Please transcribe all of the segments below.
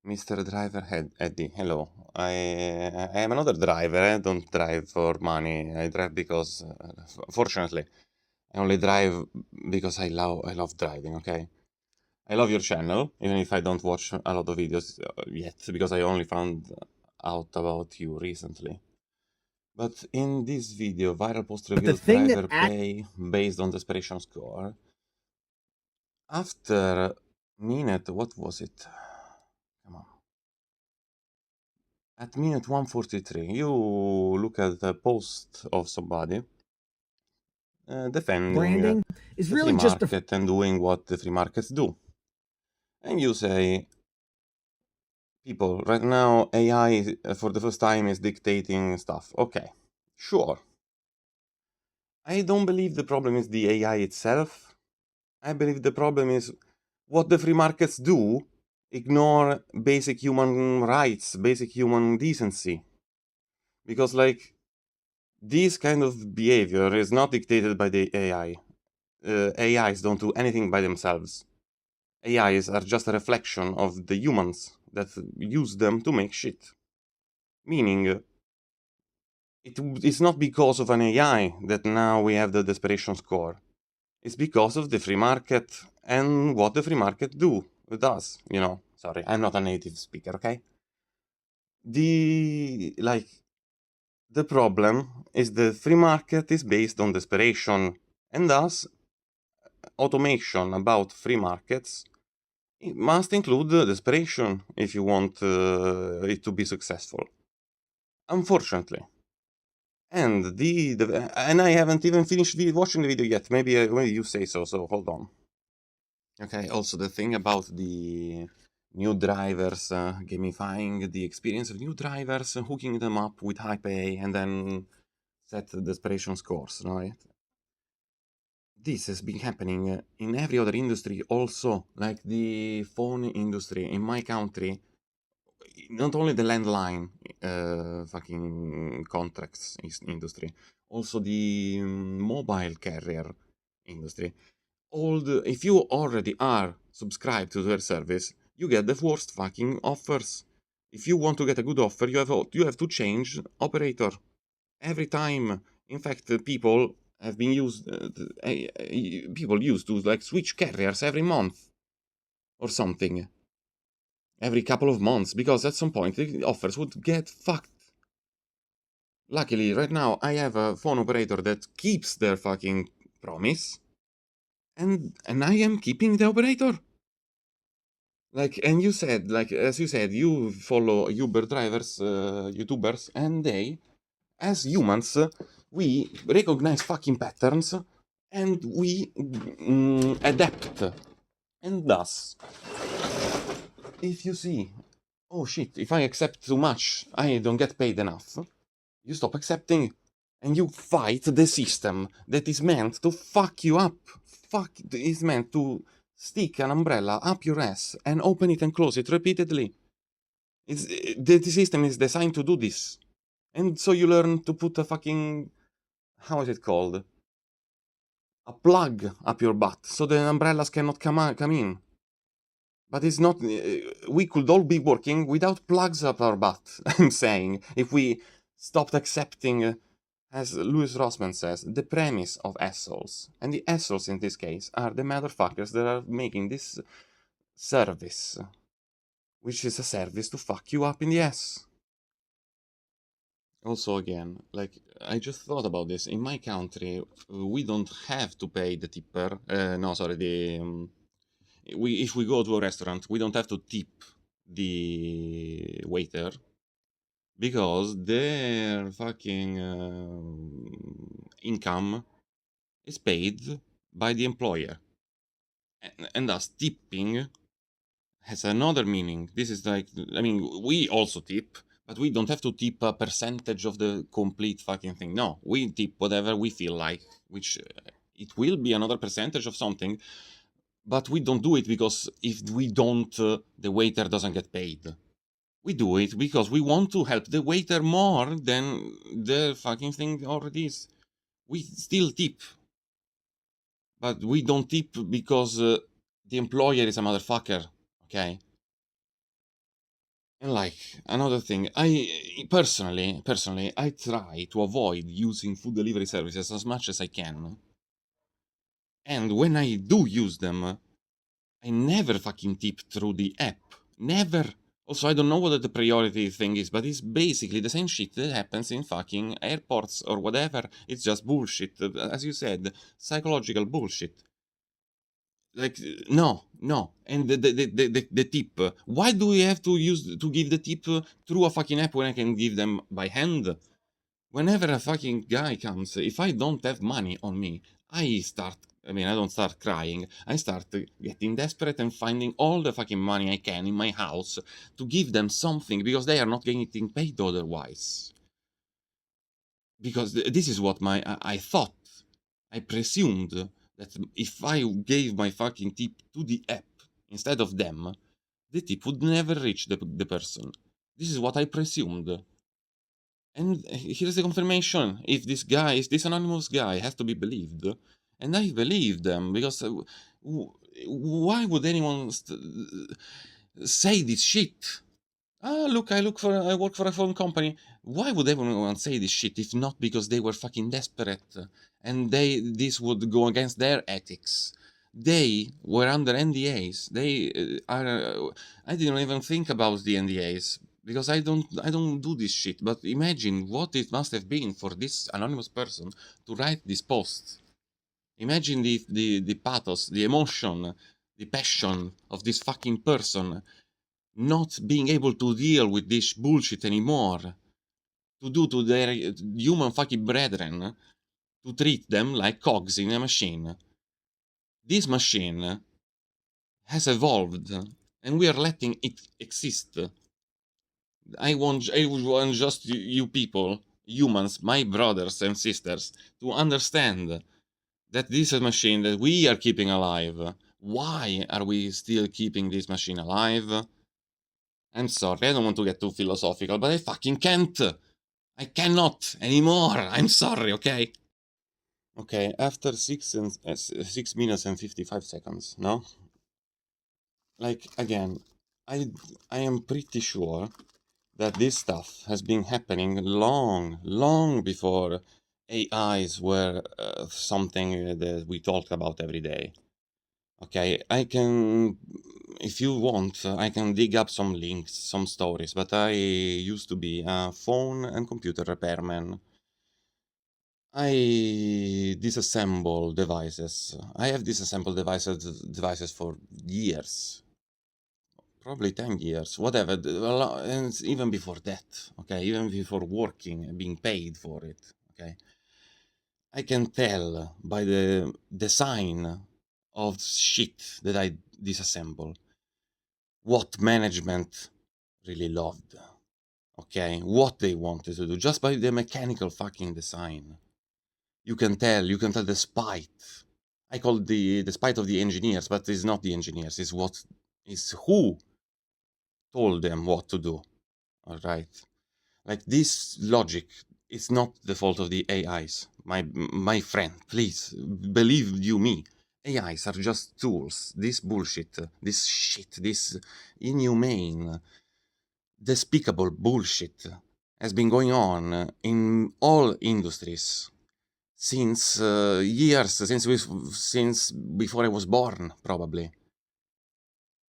Mr. Driver Eddie, hello. I am another driver. I don't drive for money. I drive because, fortunately, I only drive because I love driving. Okay, I love your channel, even if I don't watch a lot of videos yet, because I only found out about you recently. But in this video, viral post But the reveals thing that driver pay based on desperation score. After minute, what was it? Come on. At minute 143, you look at the post of somebody defending branding is the free really just a market and doing what the free markets do. And you say, people, right now AI for the first time is dictating stuff. Okay, sure. I don't believe the problem is the AI itself. I believe the problem is what the free markets do ignore basic human rights, basic human decency. Because, like, this kind of behavior is not dictated by the AI. AIs don't do anything by themselves. AIs are just a reflection of the humans that use them to make shit. Meaning, it's not because of an AI that now we have the desperation score. It's because of the free market and what the free market does. Sorry, I'm not a native speaker, okay? The problem is the free market is based on desperation, and thus automation about free markets it must include desperation if you want it to be successful. Unfortunately. And I haven't even finished watching the video yet. Maybe you say so. So hold on. Okay. Also, the thing about the new drivers, gamifying the experience of new drivers, hooking them up with high pay, and then set desperation scores, right? This has been happening in every other industry also, like the phone industry in my country. Not only the landline fucking contracts industry, also the mobile carrier industry. If you already are subscribed to their service, you get the worst fucking offers. If you want to get a good offer, you have to change operator every time. In fact, people have been used. People used to like switch carriers every month or something, every couple of months, because at some point the offers would get fucked. Luckily, right now I have a phone operator that keeps their fucking promise, and I am keeping the operator. Like, and you said, like, as you said, you follow Uber drivers, YouTubers, and they, as humans, we recognize fucking patterns, and we adapt. And thus, if you see, oh shit, if I accept too much, I don't get paid enough, you stop accepting, and you fight the system that is meant to fuck you up. Is meant to stick an umbrella up your ass and open it and close it repeatedly. The system is designed to do this. And so you learn to put a fucking, how is it called? A plug up your butt so the umbrellas cannot come in. But it's not, we could all be working without plugs up our butt, I'm saying, if we stopped accepting, as Louis Rossman says, the premise of assholes. And the assholes in this case are the motherfuckers that are making this service, which is a service to fuck you up in the ass. Also, again, like, I just thought about this. In my country, we don't have to pay the tipper. No, sorry, if we go to a restaurant, we don't have to tip the waiter because their fucking income is paid by the employer. And thus, tipping has another meaning. This is like, I mean, we also tip, but we don't have to tip a percentage of the complete fucking thing. No, we tip whatever we feel like, which it will be another percentage of something, but we don't do it because if we don't, the waiter doesn't get paid. We do it because we want to help the waiter more than the fucking thing already is. We still tip, but we don't tip because the employer is a motherfucker, okay? And like another thing, I personally I try to avoid using food delivery services as much as I can. And when I do use them, I never fucking tip through the app. Never. Also, I don't know what the priority thing is, but it's basically the same shit that happens in fucking airports or whatever. It's just bullshit. As you said, psychological bullshit. Like, no, no. And the tip. Why do we have to give the tip through a fucking app when I can give them by hand? Whenever a fucking guy comes, if I don't have money on me, I don't start crying. I start getting desperate and finding all the fucking money I can in my house to give them something because they are not getting paid otherwise. Because this is what I thought. I presumed that if I gave my fucking tip to the app instead of them, the tip would never reach the person. This is what I presumed. And here's the confirmation. If this anonymous guy has to be believed, and I believe them because why would anyone say this shit? Ah, look, I work for a phone company. Why would everyone say this shit if not because they were fucking desperate and this would go against their ethics? They were under NDAs. They are. I didn't even think about the NDAs because I don't do this shit. But imagine what it must have been for this anonymous person to write this post. Imagine the pathos, the emotion, the passion of this fucking person not being able to deal with this bullshit anymore, to do to their human fucking brethren, to treat them like cogs in a machine. This machine has evolved, and we are letting it exist. I want just you people, humans, my brothers and sisters, to understand that this is a machine that we are keeping alive. Why are we still keeping this machine alive? I'm sorry, I don't want to get too philosophical, but I fucking can't. I cannot anymore. I'm sorry, okay? Okay, after 6 minutes and 55 seconds, no? Like, again, I, I am pretty sure that this stuff has been happening long before AIs were something that we talk about every day. Okay, if you want, I can dig up some links, some stories, but I used to be a phone and computer repairman. I disassemble devices. I have disassembled devices for years, probably 10 years, whatever, and even before that, okay, even before working and being paid for it, okay. I can tell by the design of shit that I disassemble what management really loved, okay, what they wanted to do just by the mechanical fucking design. You can tell the spite. I call it the spite of the engineers, but it's not the engineers, it's who told them what to do. All right. Like this logic is not the fault of the AIs. My friend, please believe you me. AIs are just tools. This bullshit, this shit, this inhumane, despicable bullshit has been going on in all industries since years, since before I was born, probably.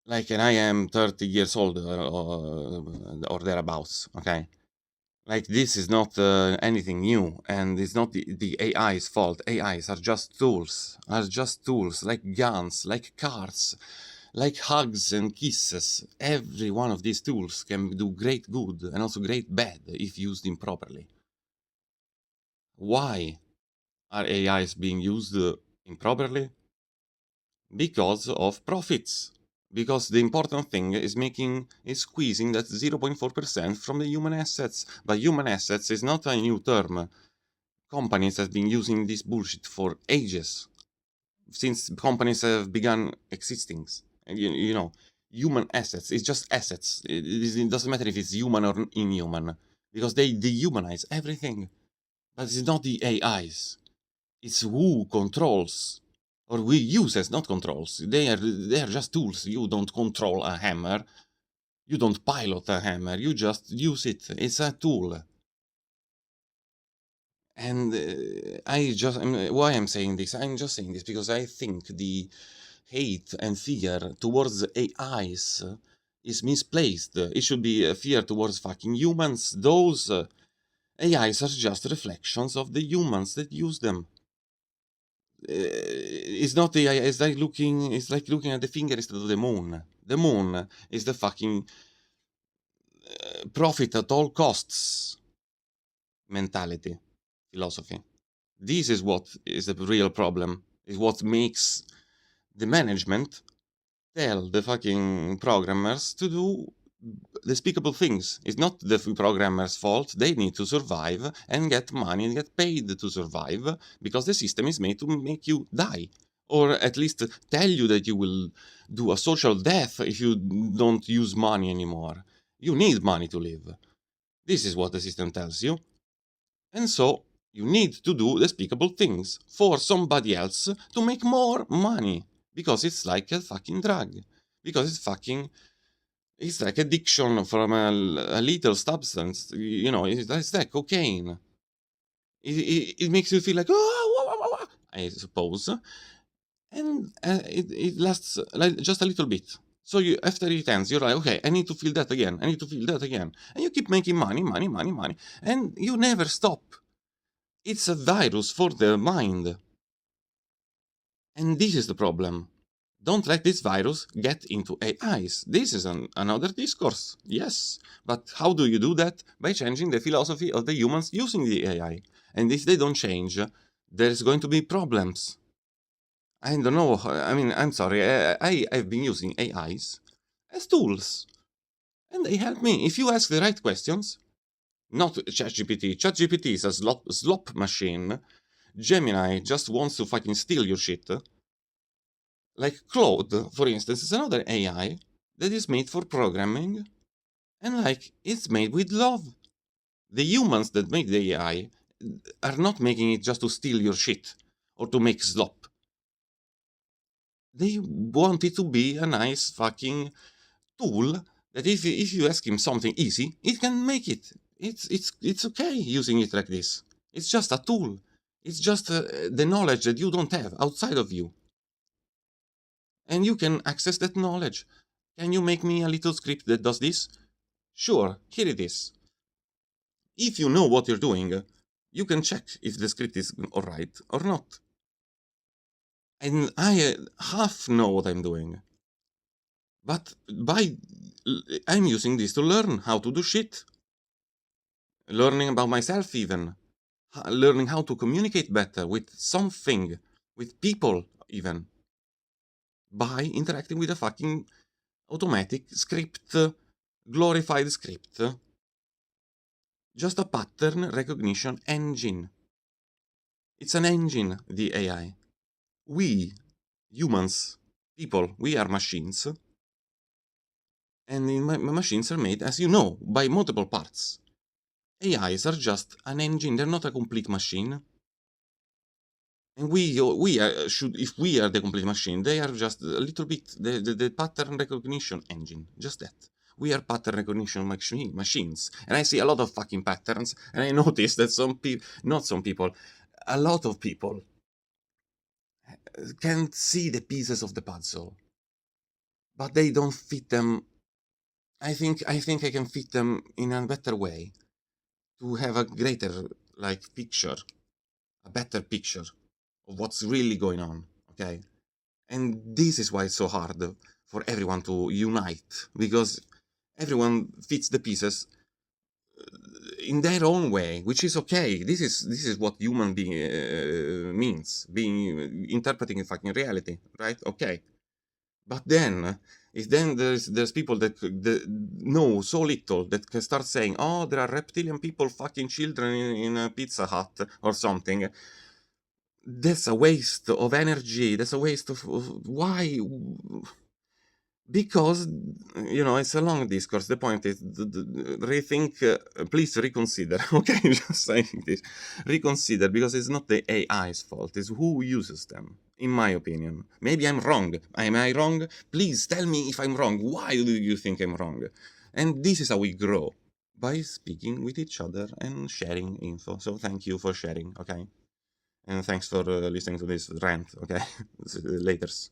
Like, and I am 30 years old or thereabouts, okay? Like, this is not anything new, and it's not the AI's fault. AIs are just tools, like guns, like cars, like hugs and kisses. Every one of these tools can do great good and also great bad if used improperly. Why are AIs being used improperly? Because of profits. Because the important thing is squeezing that 0.4% from the human assets. But human assets is not a new term. Companies have been using this bullshit for ages. Since companies have begun existing. You know, human assets is just assets. It doesn't matter if it's human or inhuman. Because they dehumanize everything. But it's not the AIs. It's who controls, or we use as not controls. They are just tools. You don't control a hammer. You don't pilot a hammer, you just use it. It's a tool. And why I'm saying this? I'm just saying this because I think the hate and fear towards AIs is misplaced. It should be a fear towards fucking humans. Those AIs are just reflections of the humans that use them. It's not the AI. It's like looking. It's like looking at the finger instead of the moon. The moon is the fucking profit at all costs mentality, philosophy. This is what is the real problem. Is what makes the management tell the fucking programmers to do despicable things. It's not the programmers' fault. They need to survive and get money and get paid to survive because the system is made to make you die. Or at least tell you that you will do a social death if you don't use money anymore. You need money to live. This is what the system tells you. And so you need to do despicable things for somebody else to make more money. Because it's like a fucking drug. Because it's like addiction from a little substance. You know, it's like cocaine. It makes you feel like, oh, I suppose. And it lasts like just a little bit. So after it ends, you're like, okay, I need to feel that again. I need to feel that again. And you keep making money. And you never stop. It's a virus for the mind. And this is the problem. Don't let this virus get into AIs. This is another discourse, yes. But how do you do that? By changing the philosophy of the humans using the AI. And if they don't change, there's going to be problems. I don't know. I mean, I'm sorry. I've been using AIs as tools. And they help me. If you ask the right questions, not ChatGPT. ChatGPT is a slop machine. Gemini just wants to fucking steal your shit. Like Claude, for instance, is another AI that is made for programming, and like it's made with love. The humans that make the AI are not making it just to steal your shit or to make slop. They want it to be a nice fucking tool that if you ask him something easy, it can make it. It's okay using it like this. It's just a tool. It's just the knowledge that you don't have outside of you. And you can access that knowledge. Can you make me a little script that does this? Sure, here it is. If you know what you're doing, you can check if the script is alright or not. And I half know what I'm doing. But I'm using this to learn how to do shit. Learning about myself even. Learning how to communicate better with something, with people even. By interacting with a fucking automatic script, glorified script. Just a pattern recognition engine. It's an engine, the AI. We, humans, people, we are machines. And machines are made, as you know, by multiple parts. AIs are just an engine, they're not a complete machine. And we should, if we are the complete machine, they are just a little bit the pattern recognition engine, just that. We are pattern recognition machines. And I see a lot of fucking patterns, and I notice that a lot of people can see the pieces of the puzzle, but they don't fit them. I think I can fit them in a better way to have a greater picture, a better picture of what's really going on. Okay, and this is why it's so hard for everyone to unite, because everyone fits the pieces in their own way, which is okay. This is what human being means, being interpreting fucking reality, right? Okay. But then, if then there's people that know so little that can start saying, oh, there are reptilian people fucking children in a Pizza Hut or something. That's a waste of energy. That's a waste of why? Because, it's a long discourse. The point is, rethink, please reconsider. Okay, just saying this. Reconsider, because it's not the AI's fault. It's who uses them, in my opinion. Maybe I'm wrong. Am I wrong? Please tell me if I'm wrong. Why do you think I'm wrong? And this is how we grow, by speaking with each other and sharing info. So thank you for sharing, okay? And thanks for listening to this rant, okay? Laters.